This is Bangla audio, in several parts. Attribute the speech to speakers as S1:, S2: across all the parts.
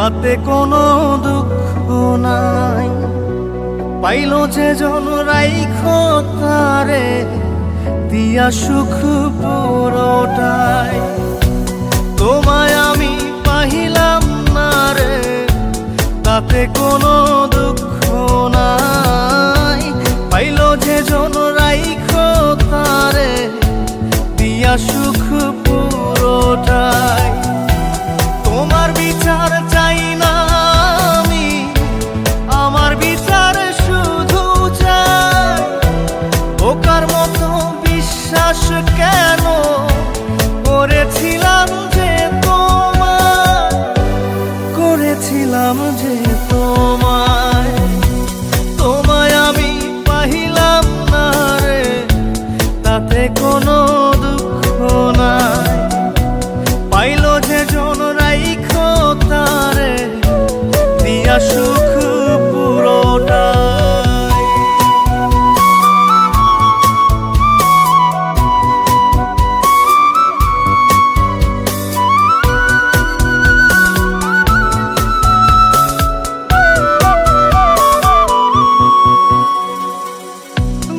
S1: তাতে কোনো দুঃখ নাই। পাইল যে জন রাইখো তারে দিয়া সুখ পুরোটাই। তোমায় আমি পাহিলাম না রে, তাতে কোনো দুঃখ নাই। পাইল যে জন রাইখো তারে দিয়া সুখ পুরোটাই। তোমার বিচার চাই না আমি, আমার বিচার শুধু চাই। ওকার মতো বিশ্বাস কেন করেছিলাম যে তোমায়, করেছিলাম যে তোমায়। তোমায় আমি পাহিলাম না রে, তাতে কোনো দুঃখ নাই। পাইল যে জন রাইখো তারে দিয়া সুখ পুরোটাই।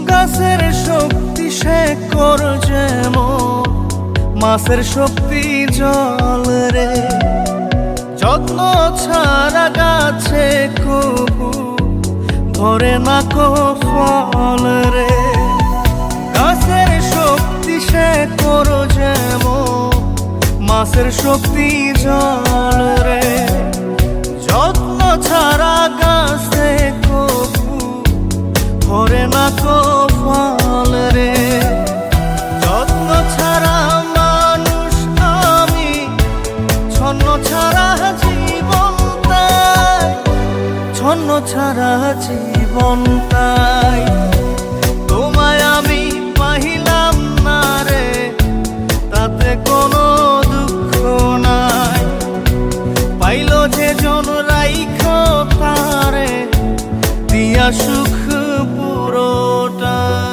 S1: গাছের শক্তি শেকড় যেমন, মাছের শক্তি জল রে। যত্ন ছাড়া গাছে কবু ধরে না কো ফল রে। গাছের শক্তি শেকড় যেমন, মাছের শক্তি জল রে। যত্ন ছাড়া গাছে কবু ধরে না কো ফল রে। যত্ন ছাড়া মানুষ আমি, ছন্ন ছাড়া জীবন তাই, ছন্ন ছাড়া জীবন তাই। তোমায় আমি পাহিলাম না রে, তাতে কোনো দুঃখ নাই। পাইল যে জন রাইখো তারে দিয়া সুখ পুরোটাই।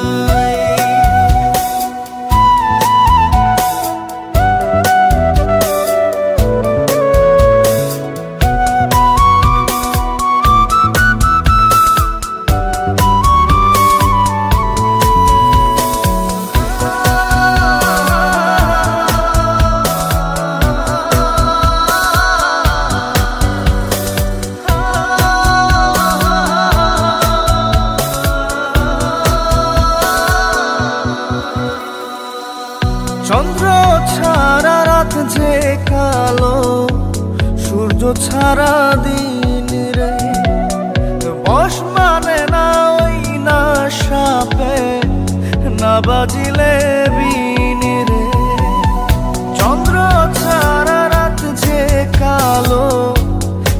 S1: চন্দ্র ছাড়া রাত যে কালো, সূর্য ছাড়া দিন রে। বশ মানে না ওই না সাপে, না বাজিলে বিন রে। চন্দ্র ছাড়া রাত যে কালো,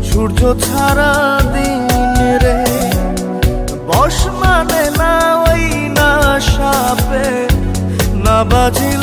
S1: সূর্য ছাড়া দিন রে। বশ মানে না ওই না সাপে, না বাজিলে